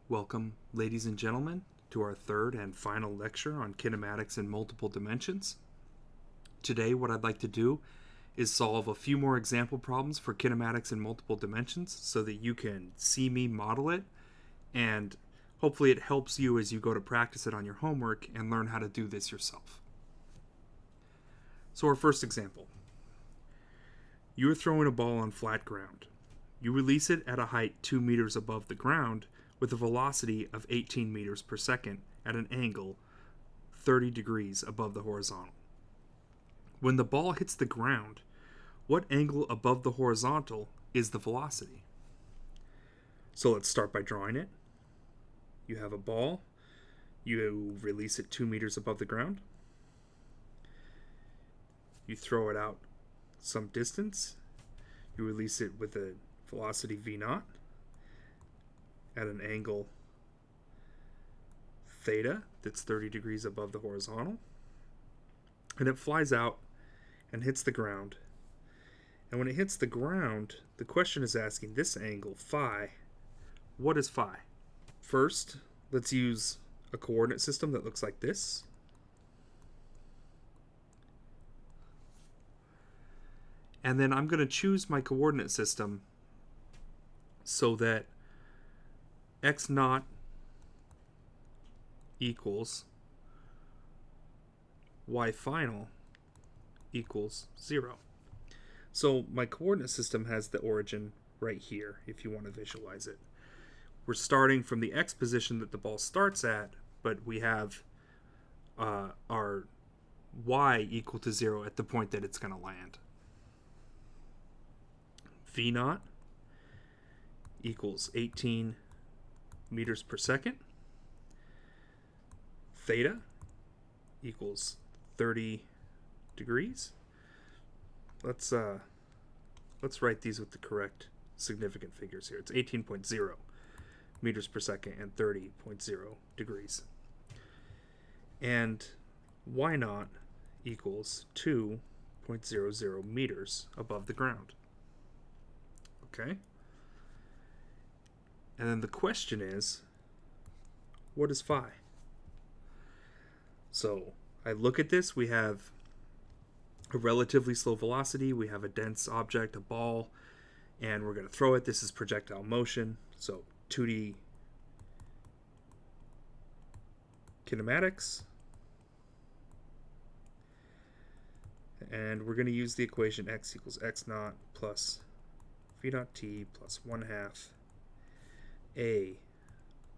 Welcome, ladies and gentlemen, to our third and final lecture on kinematics in multiple dimensions. Today, what I'd like to do is solve a few more example problems for kinematics in multiple dimensions so that you can see me model it, and hopefully it helps you as you go to practice it on your homework and learn how to do this yourself. So our first example. You are throwing a ball on flat ground. You release it at a height 2 meters above the ground with a velocity of 18 meters per second at an angle 30 degrees above the horizontal. When the ball hits the ground, what angle above the horizontal is the velocity? So let's start by drawing it. You have a ball. You release it 2 meters above the ground. You throw it out some distance. You release it with a velocity v0 at an angle theta that's 30 degrees above the horizontal. And it flies out and hits the ground. And when it hits the ground, the question is asking this angle, phi. What is phi? First, let's use a coordinate system that looks like this. And then I'm going to choose my coordinate system so that x0 equals y final equals 0. So my coordinate system has the origin right here if you want to visualize it. We're starting from the x position that the ball starts at, but we have our y equal to 0 at the point that it's going to land. v0 equals 18 meters per second. Theta equals 30 degrees. Let's write these with the correct significant figures here. It's 18.0 meters per second and 30.0 degrees. And y0 equals 2.00 meters above the ground. Okay? And then the question is, what is phi? So I look at this, we have a relatively slow velocity, we have a dense object, a ball, and we're going to throw it. This is projectile motion, so 2D kinematics. And we're going to use the equation x equals x0 plus v0 t plus 1/2 a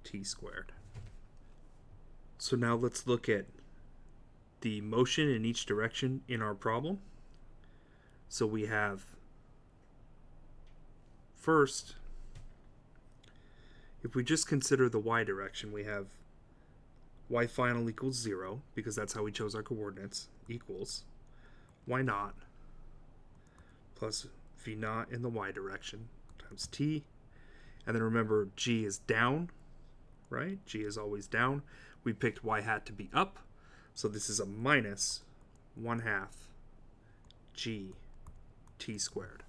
t squared. So now let's look at the motion in each direction in our problem. So we have first, if we just consider the y direction, we have y final equals 0 because that's how we chose our coordinates, equals y0 plus v0 in the y direction times t. And then remember, g is down, right? G is always down. We picked y hat to be up, so this is a minus 1/2 g t squared.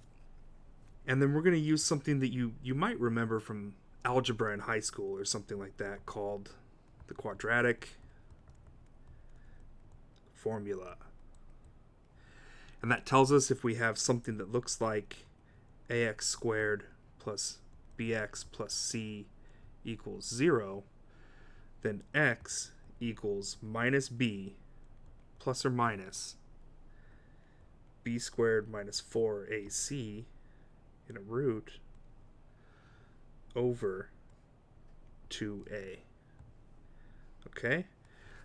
And then we're going to use something that you might remember from algebra in high school or something like that called the quadratic formula. And that tells us if we have something that looks like ax squared plus bx plus c equals 0, then x equals minus b plus or minus b squared minus 4ac in a root over 2a. Okay?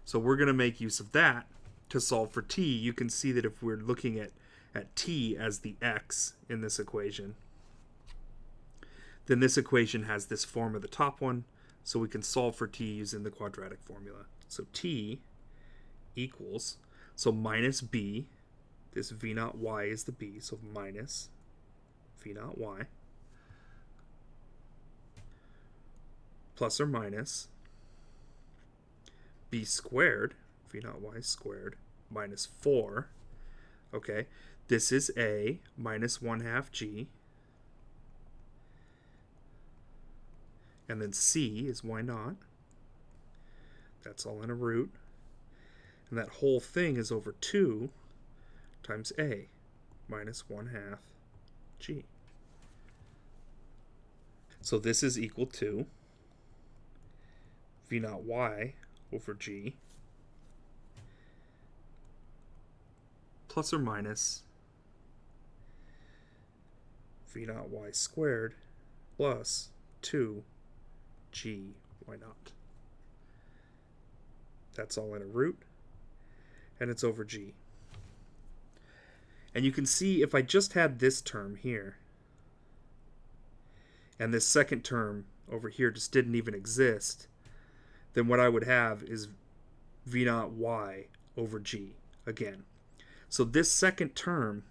So we're going to make use of that to solve for t. You can see that if we're looking at t as the x in this equation, then this equation has this form of the top one, so we can solve for t using the quadratic formula. So t equals, so minus b, this v0 y is the b, so minus v0 y, plus or minus b squared, v0 y squared, minus 4. Okay, this is a minus 1/2 g And then c is y naught. That's all in a root. And that whole thing is over 2 times a minus 1/2 g. So this is equal to v naught y over g plus or minus v naught y squared plus 2 g y naught. That's all in a root, and it's over g. And you can see if I just had this term here, and this second term over here just didn't even exist, then what I would have is v naught y over g again. So this second term,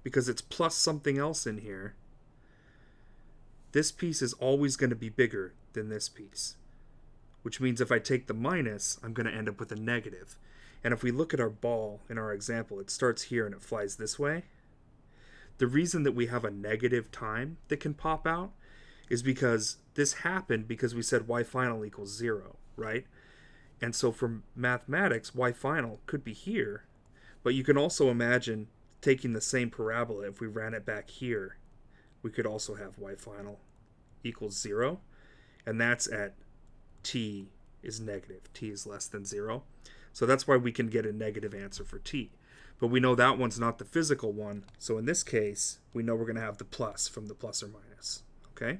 because it's plus something else in here, this piece is always going to be bigger than this piece, which means if I take the minus, I'm going to end up with a negative. And if we look at our ball in our example, it starts here and it flies this way. The reason that we have a negative time that can pop out is because this happened because we said y final equals 0, right? And so for mathematics, y final could be here, but you can also imagine taking the same parabola. If we ran it back here, we could also have y final equals 0, and that's at t is negative. T is less than 0. So that's why we can get a negative answer for t. But we know that one's not the physical one, so in this case, we know we're going to have the plus from the plus or minus. Okay?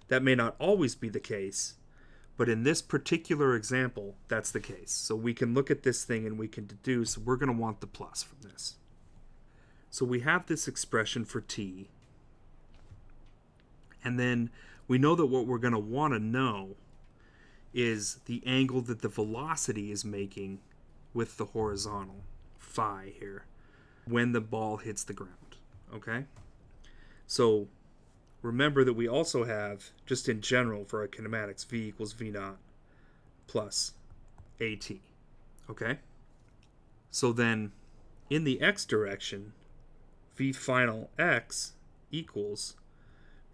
That may not always be the case, but in this particular example, that's the case. So we can look at this thing and we can deduce we're going to want the plus from this. So we have this expression for t, and then we know that what we're going to want to know is the angle that the velocity is making with the horizontal, phi here, when the ball hits the ground. Okay? So remember that we also have, just in general for our kinematics, v equals v naught plus at. Okay? So then, in the x direction, v final x equals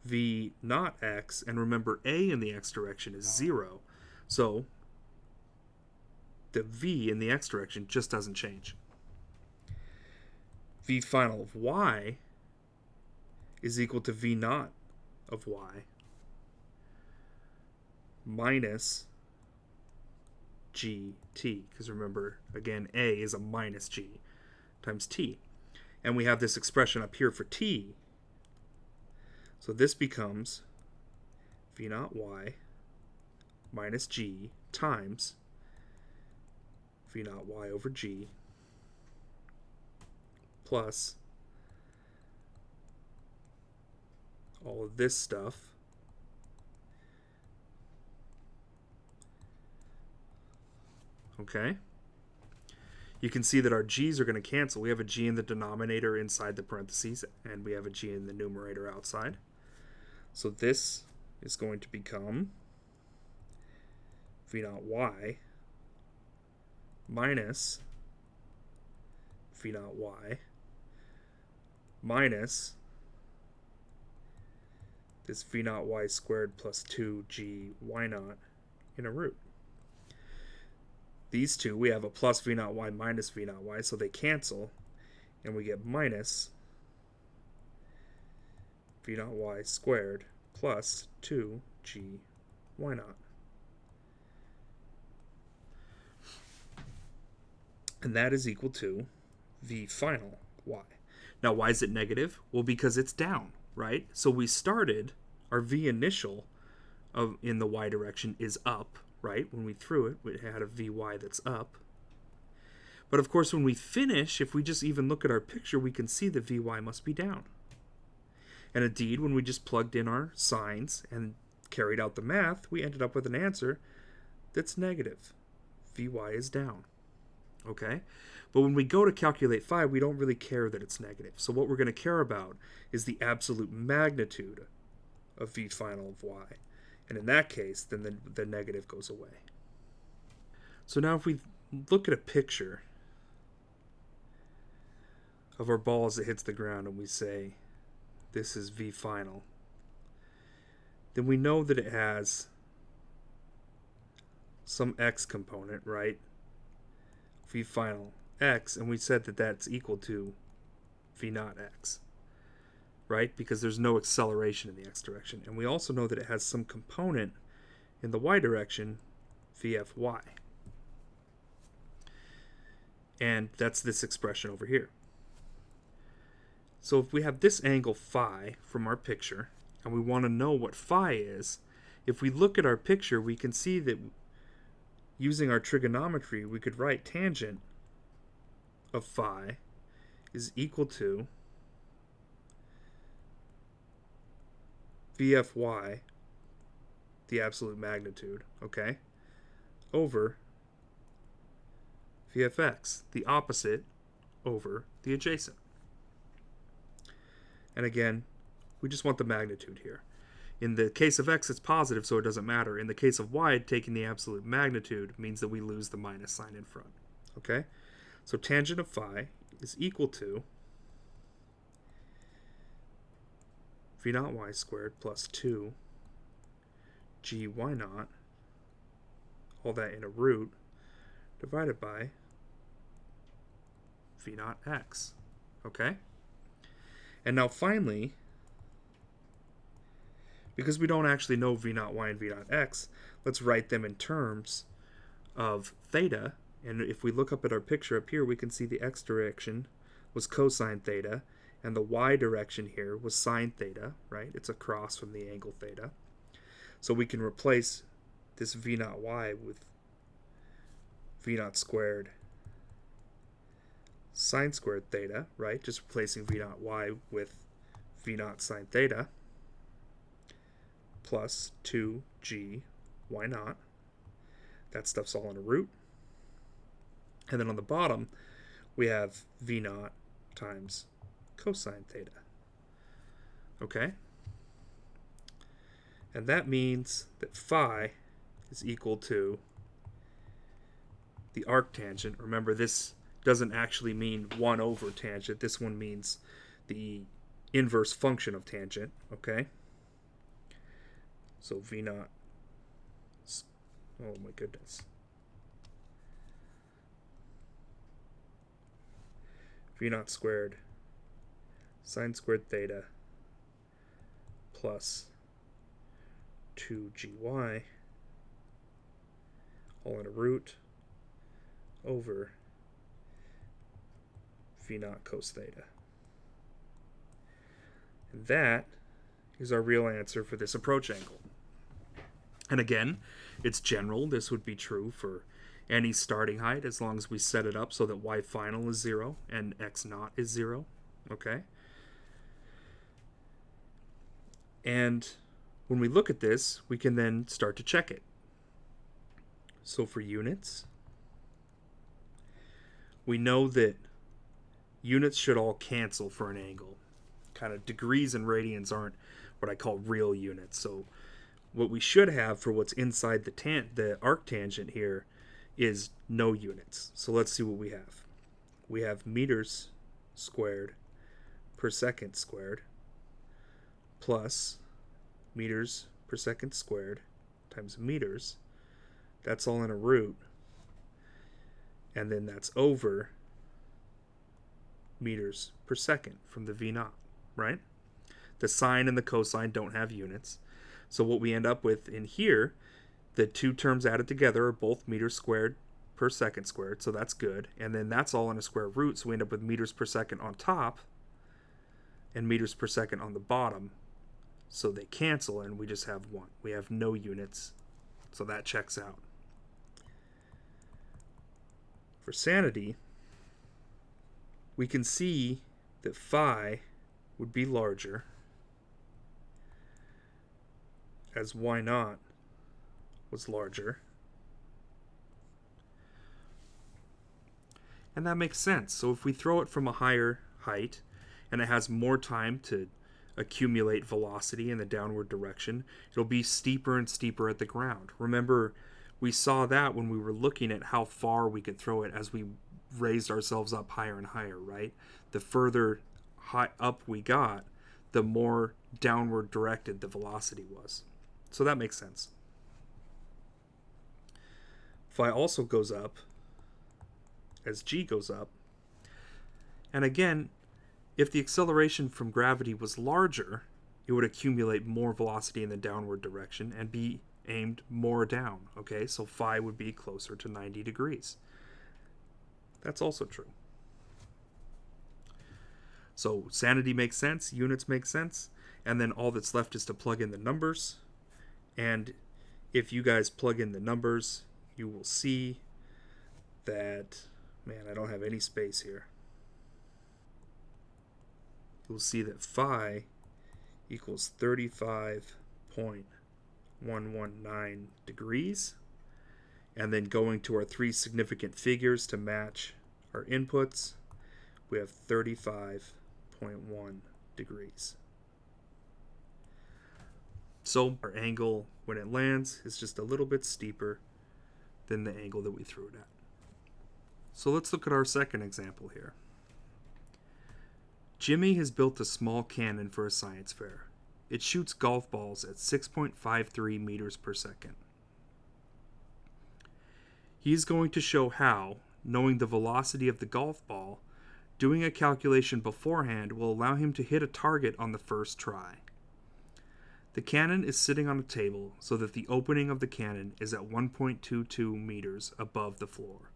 v naught x, and remember a in the x direction is 0. So the v in the x direction just doesn't change. V final of y is equal to v naught of y minus gt, because remember, again, a is a minus g times t. And we have this expression up here for t. So this becomes v naught y minus g times v naught y over g plus all of this stuff okay? You can see that our g's are going to cancel. We have a g in the denominator inside the parentheses, and we have a g in the numerator outside. So this is going to become v naught y minus v naught y minus this v naught y squared plus 2g y naught in a root. These two, we have a plus v naught y minus v naught y, so they cancel, and we get minus v naught y squared plus 2g y naught. And that is equal to v final y. Now, why is it negative? Well, because it's down, right? So we started, our v initial in the y direction is up, right? When we threw it, we had a vy that's up. But of course, when we finish, if we just even look at our picture, we can see the vy must be down. And indeed, when we just plugged in our signs and carried out the math, we ended up with an answer that's negative. Vy is down. Okay? But when we go to calculate phi, we don't really care that it's negative. So what we're going to care about is the absolute magnitude of v final of y. And in that case, then the negative goes away. So now if we look at a picture of our ball as it hits the ground and we say, this is v final, then we know that it has some x component, right? V final x, and we said that that's equal to v naught x, right? Because there's no acceleration in the x direction. And we also know that it has some component in the y direction, vfy. And that's this expression over here. So if we have this angle phi from our picture, and we want to know what phi is, if we look at our picture, we can see that using our trigonometry, we could write tangent of phi is equal to VFY, the absolute magnitude, okay, over VFX, the opposite, over the adjacent. And again, we just want the magnitude here. In the case of x, it's positive, so it doesn't matter. In the case of y, taking the absolute magnitude means that we lose the minus sign in front. Okay? So tangent of phi is equal to v naught y squared plus 2 g y naught, all that in a root, divided by v naught x. Okay? And now finally, because we don't actually know v naught y and v naught x, let's write them in terms of theta. And if we look up at our picture up here, we can see the x direction was cosine theta, and the y direction here was sine theta, right? It's across from the angle theta. So we can replace this v naught y with v naught squared sine squared theta, right? Just replacing v naught y with v naught sine theta, plus 2g y naught. That stuff's all in a root. And then on the bottom, we have v naught times cosine theta. Okay? And that means that phi is equal to the arctangent. Remember, this doesn't actually mean 1 over tangent. This one means the inverse function of tangent. Okay? So v naught, oh my goodness. V naught squared sine squared theta plus 2gy, all in a root, over v naught cos theta. And that is our real answer for this approach angle. And again, it's general. This would be true for any starting height as long as we set it up so that y final is 0 and x naught is 0. Okay? And when we look at this, we can then start to check it. So for units, we know that units should all cancel for an angle. Kind of degrees and radians aren't what I call real units. So what we should have for what's inside the arctangent here is no units. So let's see what we have. We have meters squared per second squared plus meters per second squared times meters. That's all in a root. And then that's over meters per second from the v naught, right? The sine and the cosine don't have units. So what we end up with in here, the two terms added together are both meters squared per second squared, so that's good. And then that's all in a square root, so we end up with meters per second on top and meters per second on the bottom. So they cancel and we just have 1. We have no units, so that checks out. For sanity, we can see that phi would be larger as y naught was larger. And that makes sense. So if we throw it from a higher height and it has more time to accumulate velocity in the downward direction, it'll be steeper and steeper at the ground. Remember, we saw that when we were looking at how far we could throw it as we raised ourselves up higher and higher, right? The further high up we got, the more downward directed the velocity was. So that makes sense. Phi also goes up as g goes up. And again, if the acceleration from gravity was larger, it would accumulate more velocity in the downward direction and be aimed more down. Okay, so phi would be closer to 90 degrees. That's also true. So sanity makes sense, units make sense, and then all that's left is to plug in the numbers. And if you guys plug in the numbers, you will see that, man, I don't have any space here. You'll see that phi equals 35.119 degrees. And then going to our three significant figures to match our inputs, we have 35.1 degrees. So our angle when it lands is just a little bit steeper than the angle that we threw it at. So let's look at our second example here. Jimmy has built a small cannon for a science fair. It shoots golf balls at 6.53 meters per second. He is going to show how, knowing the velocity of the golf ball, doing a calculation beforehand will allow him to hit a target on the first try. The cannon is sitting on a table so that the opening of the cannon is at 1.22 meters above the floor.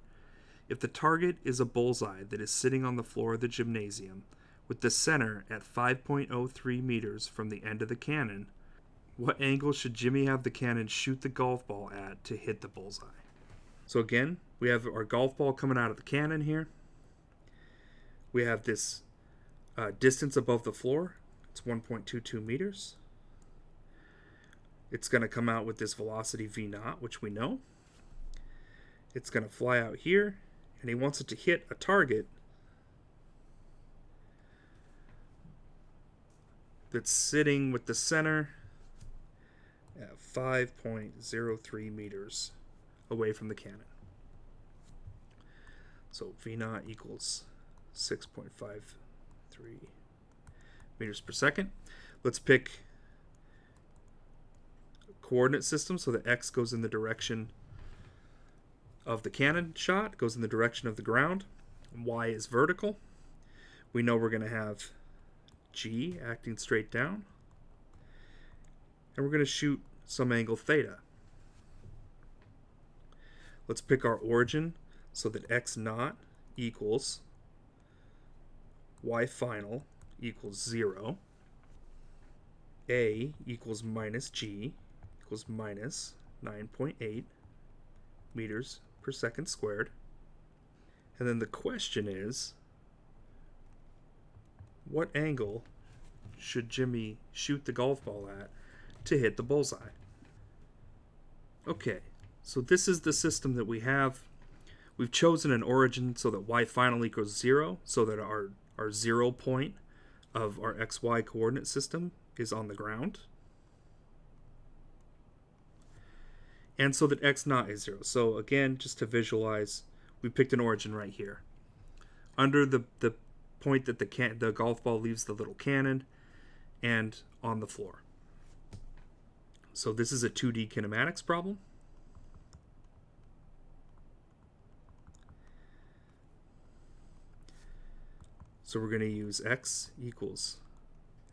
If the target is a bullseye that is sitting on the floor of the gymnasium, with the center at 5.03 meters from the end of the cannon, what angle should Jimmy have the cannon shoot the golf ball at to hit the bullseye? So again, we have our golf ball coming out of the cannon here. We have this distance above the floor. It's 1.22 meters. It's going to come out with this velocity v0, which we know. It's going to fly out here, and he wants it to hit a target that's sitting with the center at 5.03 meters away from the cannon. So v0 equals 6.53 meters per second. Let's pick a coordinate system so that x goes in the direction of the cannon shot, goes in the direction of the ground. Y is vertical. We know we're going to have g acting straight down. And we're going to shoot some angle theta. Let's pick our origin so that x naught equals y final equals 0. A equals minus g equals minus 9.8 meters per second squared. And then the question is, what angle should Jimmy shoot the golf ball at to hit the bullseye? Okay, so this is the system that we have. We've chosen an origin so that y final equals 0, so that our 0 point of our xy coordinate system is on the ground. And so that x naught is 0. So again, just to visualize, we picked an origin right here. Under the point that the golf ball leaves the little cannon and on the floor. So this is a 2D kinematics problem. So we're going to use x equals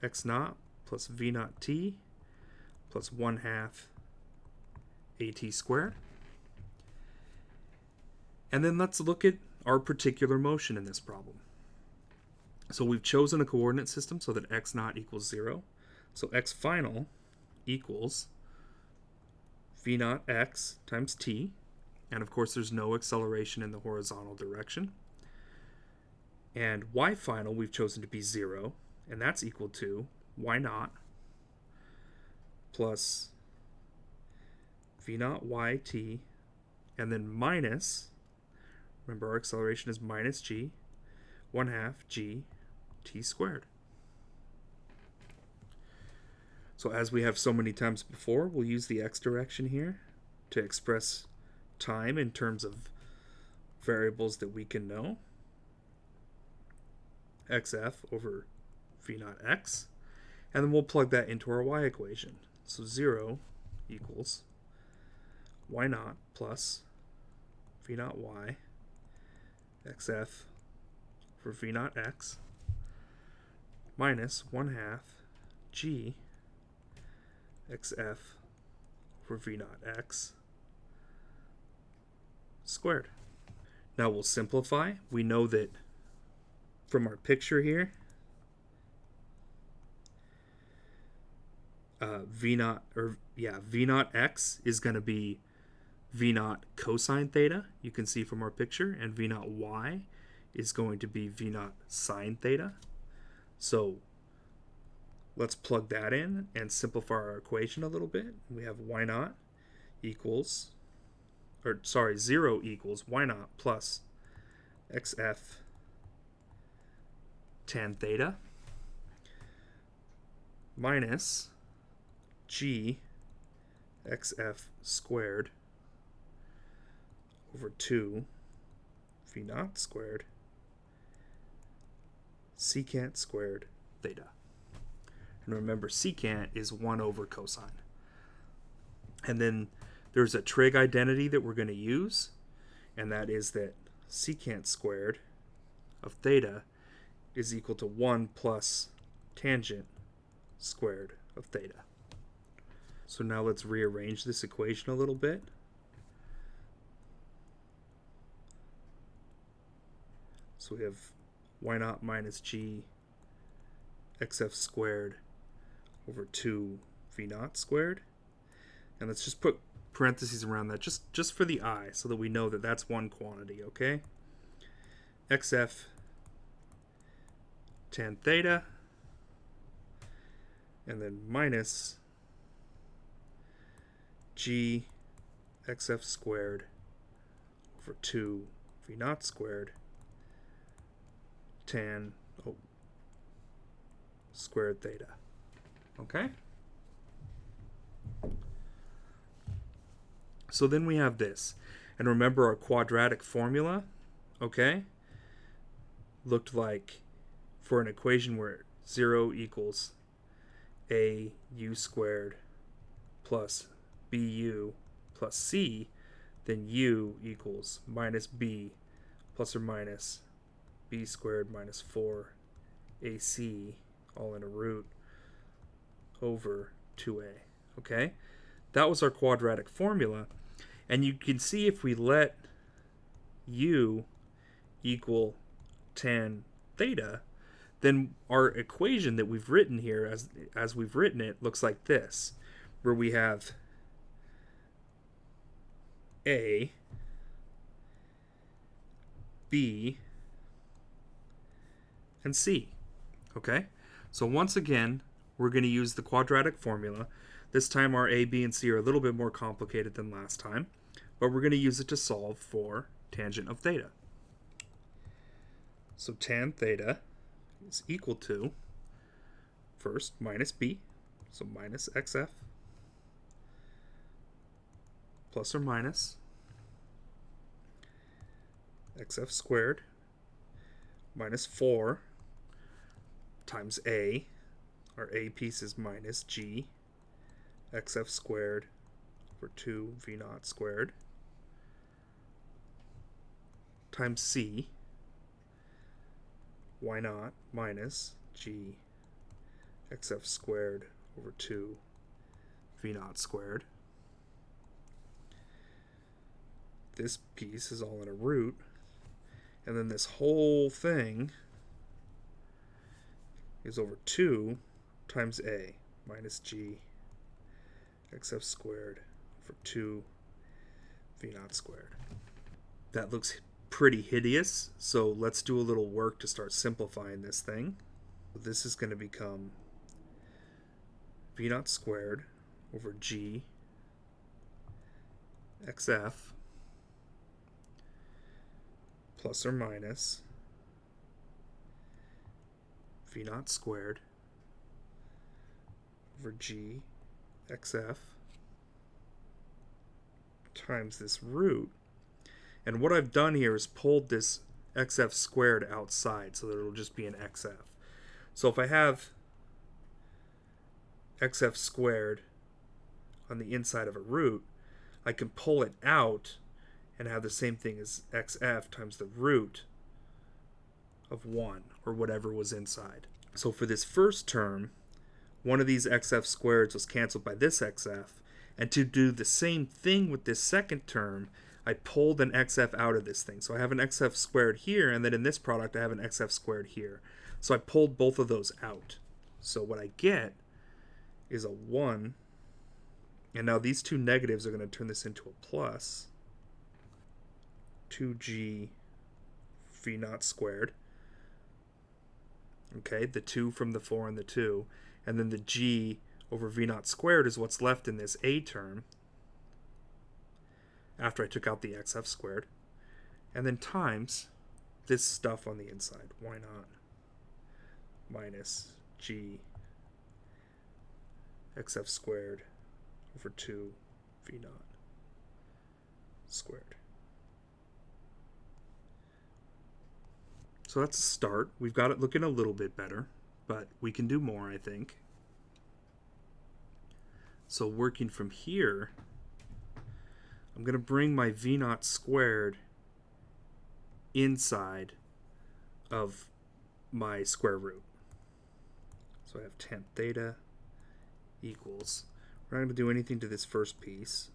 x naught plus v naught t plus 1/2 at squared. And then let's look at our particular motion in this problem. So we've chosen a coordinate system so that x naught equals 0. So x final equals v naught x times t. And of course there's no acceleration in the horizontal direction. And y final we've chosen to be 0. And that's equal to y naught plus v naught yt. And then minus, remember our acceleration is minus g, 1/2 g t squared. So as we have so many times before, we'll use the x direction here to express time in terms of variables that we can know. xf over v naught x. And then we'll plug that into our y equation. So 0 equals y naught plus v naught y xf for v naught x minus 1/2 g xf for v naught x squared. Now we'll simplify. We know that from our picture here, v naught x is going to be v naught cosine theta, you can see from our picture, and v naught y is going to be v naught sine theta. So let's plug that in and simplify our equation a little bit. We have y naught equals, 0 equals y naught plus xf tan theta minus g xf squared over 2 v naught squared secant squared theta. And remember, secant is 1 over cosine. And then there's a trig identity that we're going to use, and that is that secant squared of theta is equal to 1 plus tangent squared of theta. So now let's rearrange this equation a little bit. So we have y naught minus g xf squared over 2 v naught squared. And let's just put parentheses around that just for the I, so that we know that that's one quantity, okay? xf tan theta, and then minus g xf squared over 2 v naught squared tan squared theta. Okay? So then we have this. And remember our quadratic formula, okay, looked like, for an equation where 0 equals a u squared plus bu plus c, then u equals minus b plus or minus b squared minus 4 ac all in a root over 2a. Okay? That was our quadratic formula. And you can see if we let u equal tan theta, then our equation that we've written here, as we've written it, looks like this, where we have a, b, and c. Okay? So once again, we're going to use the quadratic formula. This time our a, b, and c are a little bit more complicated than last time, but we're going to use it to solve for tangent of theta. So tan theta is equal to, first, minus b, so minus xf, plus or minus xf squared minus 4 times a, our a piece is minus g xf squared over 2 v naught squared times c y naught minus g xf squared over 2 v naught squared. This piece is all in a root, and then this whole thing is over 2 times a minus g xf squared over 2 v naught squared. That looks pretty hideous, so let's do a little work to start simplifying this thing. This is going to become v naught squared over g xf plus or minus v naught squared over g xf times this root. And what I've done here is pulled this xf squared outside so that it'll just be an xf. So if I have xf squared on the inside of a root, I can pull it out and have the same thing as xf times the root of 1, or whatever was inside. So for this first term, one of these xf squareds was canceled by this xf, and to do the same thing with this second term, I pulled an xf out of this thing. So I have an xf squared here, and then in this product I have an xf squared here. So I pulled both of those out. So what I get is a 1, and now these two negatives are going to turn this into a plus 2g v naught squared. Okay, the 2 from the 4 and the 2. And then the g over v naught squared is what's left in this a term after I took out the xf squared. And then times this stuff on the inside. Why not? Minus g xf squared over 2 v naught squared. So that's a start. We've got it looking a little bit better, but we can do more, I think. So working from here, I'm going to bring my v naught squared inside of my square root. So I have temp theta equals, we're not going to do anything to this first piece.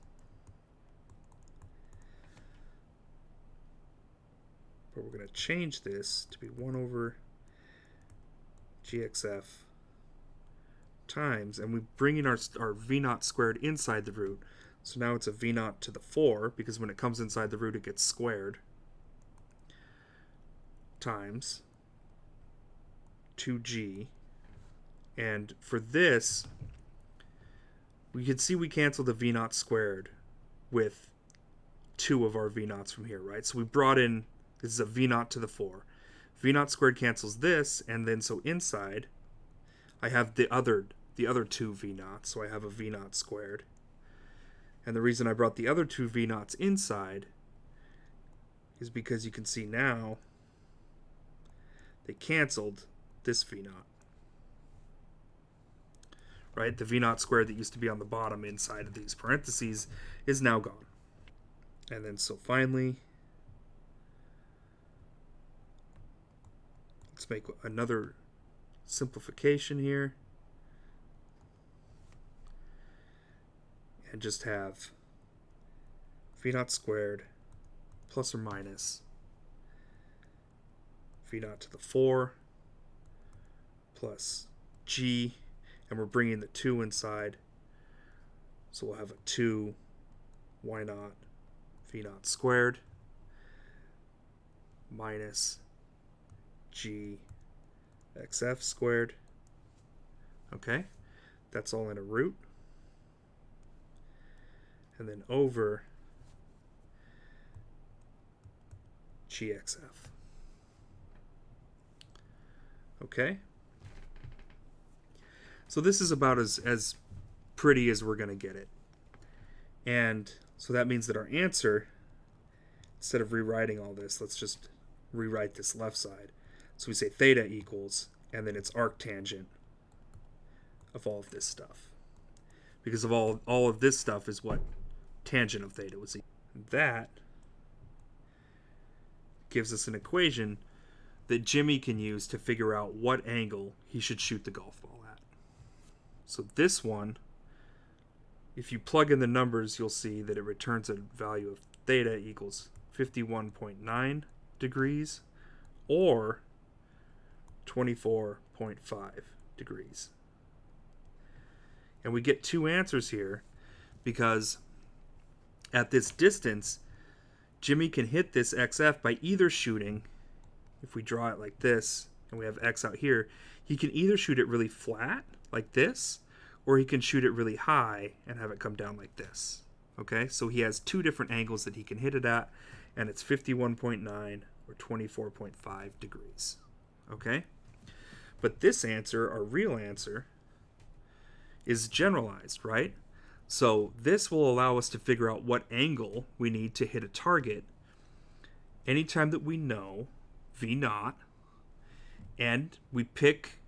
But we're going to change this to be 1 over gxf times, and we're bringing our v naught squared inside the root. So now it's a v naught to the 4, because when it comes inside the root it gets squared, times 2g. And for this, we can see we cancel the v naught squared with 2 of our v naughts from here, right? So we brought in, this is a v naught to the 4. V naught squared cancels this, and then so inside I have the other 2 v naughts, so I have a v naught squared. And the reason I brought the other 2 v naughts inside is because you can see now they canceled this v naught. Right? The v naught squared that used to be on the bottom inside of these parentheses is now gone. And then so finally, let's make another simplification here. And just have v naught squared plus or minus v naught to the 4 plus g, and we're bringing the 2 inside, so we'll have a 2 y naught v naught squared minus g xf squared. Okay, that's all in a root, and then over gxf. Okay, so this is about as pretty as we're going to get it. And so that means that our answer, instead of rewriting all this, let's just rewrite this left side. So we say theta equals, and then it's arctangent of all of this stuff. Because of all of this stuff is what tangent of theta was equal. That gives us an equation that Jimmy can use to figure out what angle he should shoot the golf ball at. So this one, if you plug in the numbers, you'll see that it returns a value of theta equals 51.9 degrees or 24.5 degrees. And we get two answers here because at this distance, Jimmy can hit this XF by either shooting, if we draw it like this and we have X out here, he can either shoot it really flat like this, or he can shoot it really high and have it come down like this. Okay, so he has two different angles that he can hit it at, and it's 51.9 or 24.5 degrees. Okay, but this answer, our real answer, is generalized, right? So this will allow us to figure out what angle we need to hit a target anytime that we know V naught, and we pick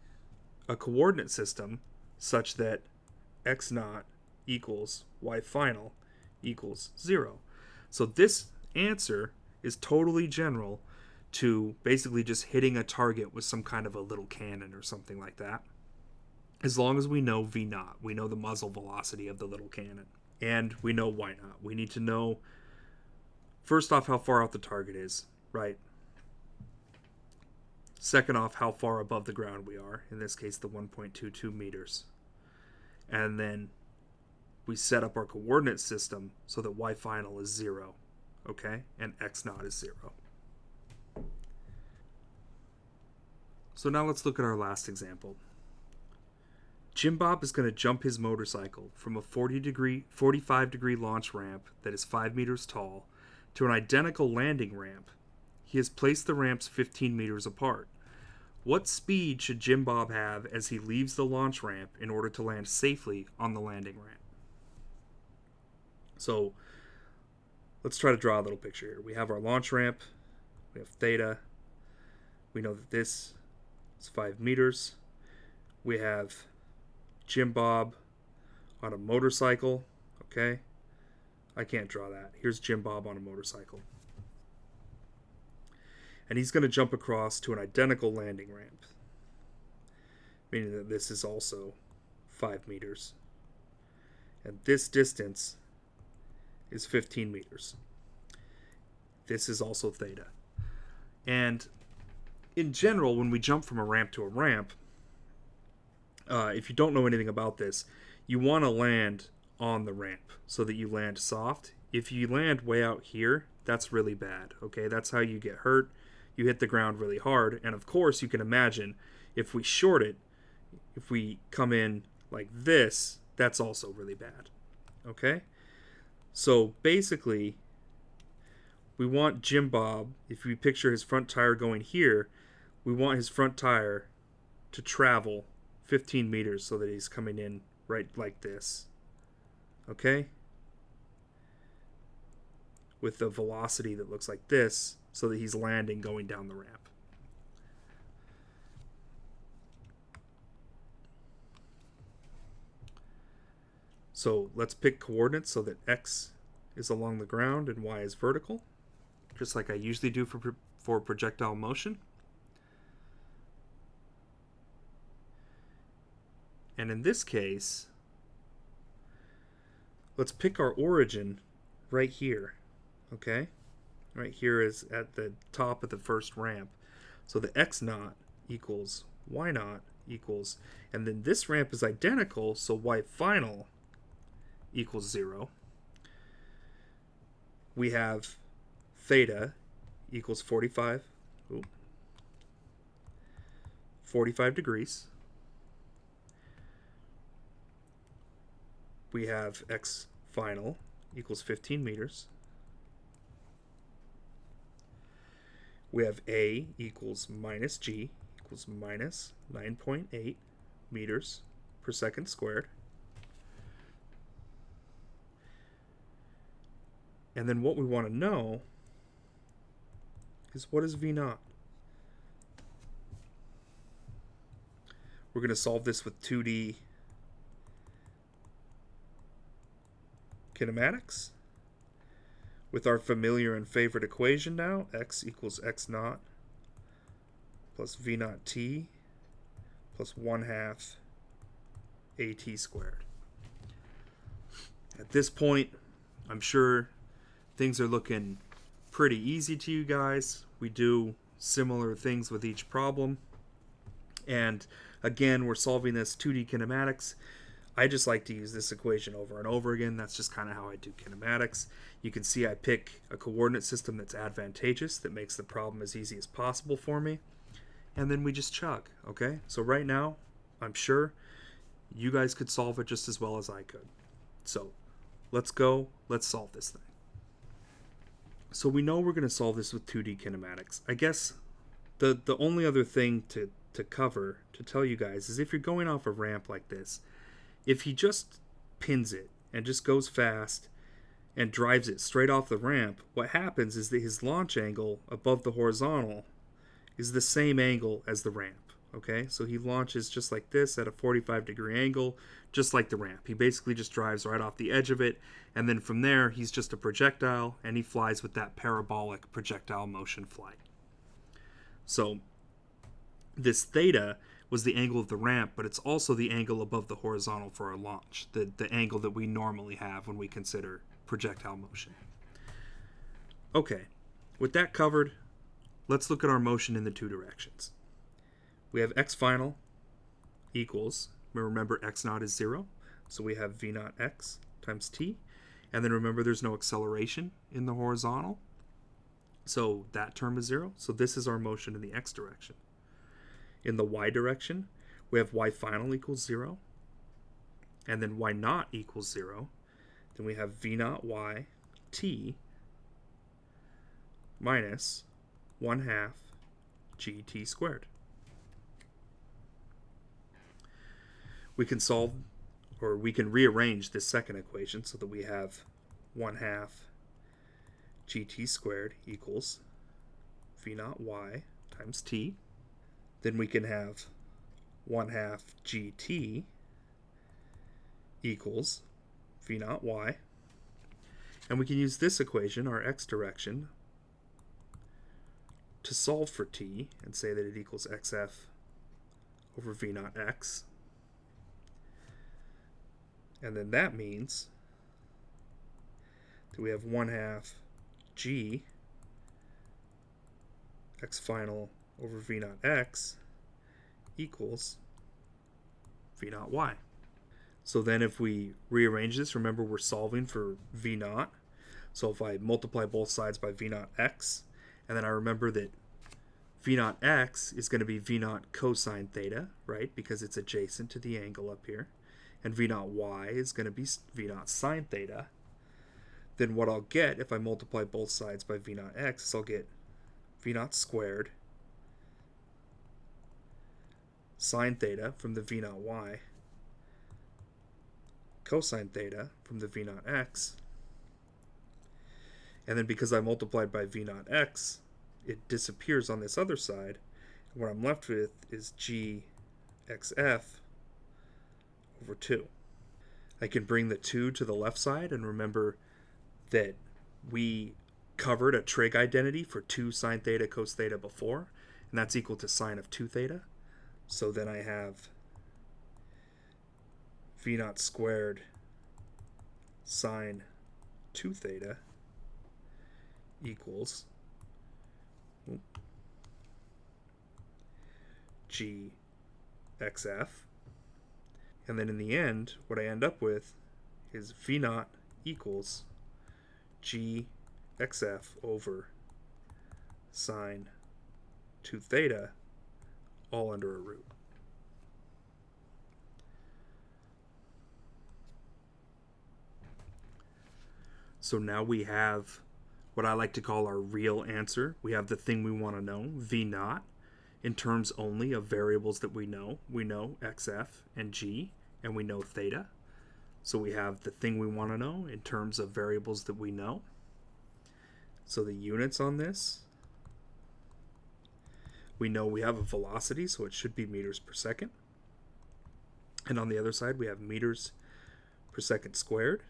a coordinate system such that x naught equals y final equals 0. So this answer is totally general to basically just hitting a target with some kind of a little cannon or something like that. As long as we know v naught, we know the muzzle velocity of the little cannon, and we know y naught. We need to know, first off, how far out the target is, right? Second off, how far above the ground we are, in this case the 1.22 meters. And then we set up our coordinate system so that y final is 0, okay? And x naught is 0. So now let's look at our last example. Jim Bob is going to jump his motorcycle from a 45 degree launch ramp that is 5 meters tall to an identical landing ramp. He has placed the ramps 15 meters apart. What speed should Jim Bob have as he leaves the launch ramp in order to land safely on the landing ramp? So let's try to draw a little picture here. We have our launch ramp, we have theta, we know that this is 5 meters, we have Jim Bob on a motorcycle, okay? I can't draw that. Here's Jim Bob on a motorcycle. And he's going to jump across to an identical landing ramp, meaning that this is also 5 meters. And this distance is 15 meters. This is also theta. And in general, when we jump from a ramp to a ramp, if you don't know anything about this, you want to land on the ramp so that you land soft. If you land way out here, that's really bad, okay? That's how you get hurt. You hit the ground really hard. And of course, you can imagine if we short it, if we come in like this, that's also really bad, okay? So basically, we want Jim Bob, if we picture his front tire going here, we want his front tire to travel 15 meters so that he's coming in right like this, okay? With the velocity that looks like this, so that he's landing going down the ramp. So let's pick coordinates so that x is along the ground and y is vertical, just like I usually do for projectile motion. And in this case, let's pick our origin right here, okay? Right here is at the top of the first ramp. So the x naught equals y naught equals, and then this ramp is identical, so y final equals 0. We have theta equals 45 degrees. We have x final equals 15 meters. We have a equals minus g equals minus 9.8 meters per second squared. And then what we want to know is, what is v naught? We're going to solve this with 2D kinematics with our familiar and favorite equation now, x equals x naught plus v naught t plus 1/2 at squared. At this point, I'm sure things are looking pretty easy to you guys. We do similar things with each problem. And again, we're solving this 2D kinematics. I just like to use this equation over and over again. That's just kind of how I do kinematics. You can see I pick a coordinate system that's advantageous, that makes the problem as easy as possible for me. And then we just chug, okay? So right now, I'm sure you guys could solve it just as well as I could. So let's go. Let's solve this thing. So we know we're going to solve this with 2D kinematics. I guess the only other thing to cover, to tell you guys, is if you're going off a ramp like this, if he just pins it and just goes fast and drives it straight off the ramp, what happens is that his launch angle above the horizontal is the same angle as the ramp, Okay, so he launches just like this at a 45-degree angle, just like the ramp. He basically just drives right off the edge of it, and then from there, he's just a projectile, and he flies with that parabolic projectile motion flight. So this theta was the angle of the ramp, but it's also the angle above the horizontal for our launch, the angle that we normally have when we consider projectile motion. Okay, with that covered, let's look at our motion in the two directions. We have x final equals, remember x naught is 0, so we have v naught x times t, and then remember there's no acceleration in the horizontal, so that term is 0, so this is our motion in the x direction. In the y direction, we have y final equals 0, and then y naught equals 0, then we have v naught y t minus 1/2 gt squared. We can solve, or we can rearrange this second equation so that we have 1/2 gt squared equals v naught y times t. Then we can have 1/2 gt equals v naught y. And we can use this equation, our x direction, to solve for t and say that it equals xf over v naught x. And then that means that we have 1/2 g x final over v naught x equals v naught y. So then if we rearrange this, remember we're solving for v naught. So if I multiply both sides by v naught x, and then I remember that v naught x is going to be v naught cosine theta, right? Because it's adjacent to the angle up here. And v naught y is going to be v naught sine theta. Then what I'll get if I multiply both sides by v naught x is I'll get v naught squared sine theta from the v naught y cosine theta from the v naught x. And then because I multiplied by v naught x, it disappears on this other side. And what I'm left with is g xf over 2. I can bring the 2 to the left side and remember that we covered a trig identity for 2 sine theta cos theta before, and that's equal to sine of 2 theta. So then I have v naught squared sine 2 theta equals g xf. And then in the end, what I end up with is v naught equals g xf over sine 2 theta, all under a root. So now we have what I like to call our real answer. We have the thing we want to know, v naught, in terms only of variables that we know. We know xf and g, and we know theta. So we have the thing we want to know in terms of variables that we know. So the units on this, we know we have a velocity, so it should be meters per second. And on the other side, we have meters per second squared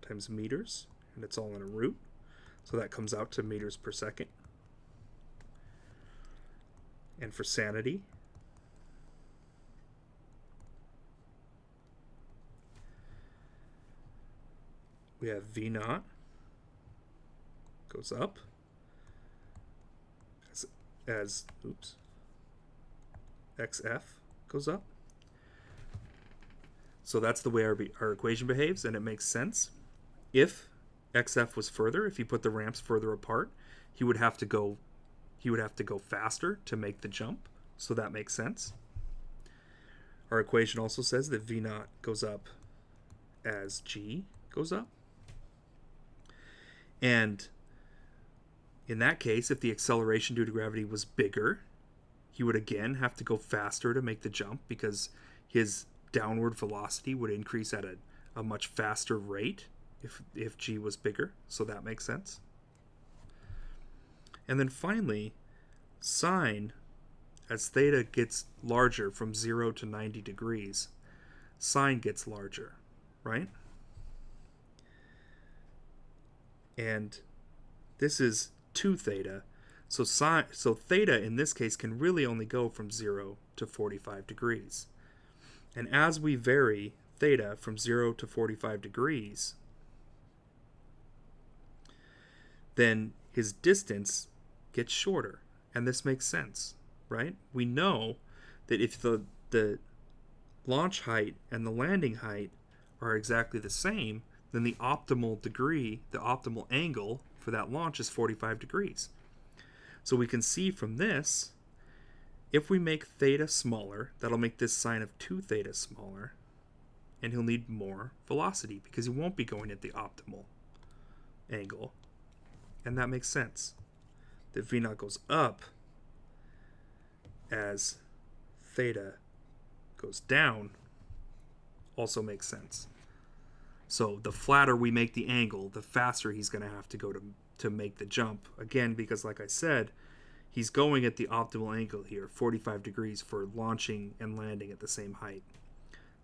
times meters, and it's all in a root. So that comes out to meters per second. And for sanity, we have v naught goes up as xf goes up. So that's the way our equation behaves, and it makes sense. If xf was further, if you put the ramps further apart, he would have to go faster to make the jump. So that makes sense. Our equation also says that v naught goes up as g goes up. And in that case, if the acceleration due to gravity was bigger, he would again have to go faster to make the jump because his downward velocity would increase at a much faster rate if g was bigger. So that makes sense. And then finally, sine as theta gets larger from 0 to 90 degrees, sine gets larger, right? And this is 2 theta. So theta in this case can really only go from 0 to 45 degrees. And as we vary theta from 0 to 45 degrees, then his distance gets shorter. And this makes sense, right? We know that if the launch height and the landing height are exactly the same, then the optimal degree, the optimal angle for that launch is 45 degrees. So we can see from this, if we make theta smaller, that'll make this sine of 2 theta smaller, and he'll need more velocity because he won't be going at the optimal angle. And that makes sense. That V naught goes up as theta goes down also makes sense. So the flatter we make the angle, the faster he's going to have to go to make the jump. Again, because like I said, he's going at the optimal angle here, 45 degrees for launching and landing at the same height.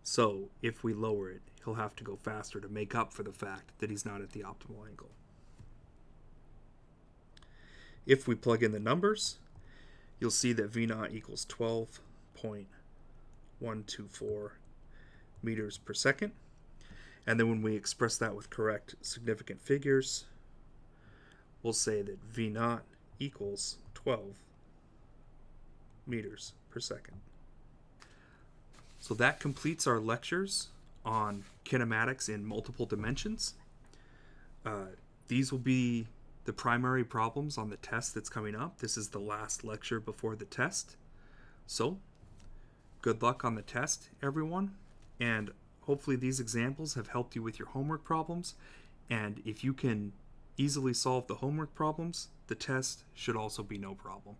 So if we lower it, he'll have to go faster to make up for the fact that he's not at the optimal angle. If we plug in the numbers, you'll see that V naught equals 12.124 meters per second. And then when we express that with correct significant figures, we'll say that V naught equals 12 meters per second. So that completes our lectures on kinematics in multiple dimensions. These will be the primary problems on the test that's coming up. This is the last lecture before the test. So, good luck on the test, everyone. And hopefully these examples have helped you with your homework problems. And if you can easily solve the homework problems, the test should also be no problem.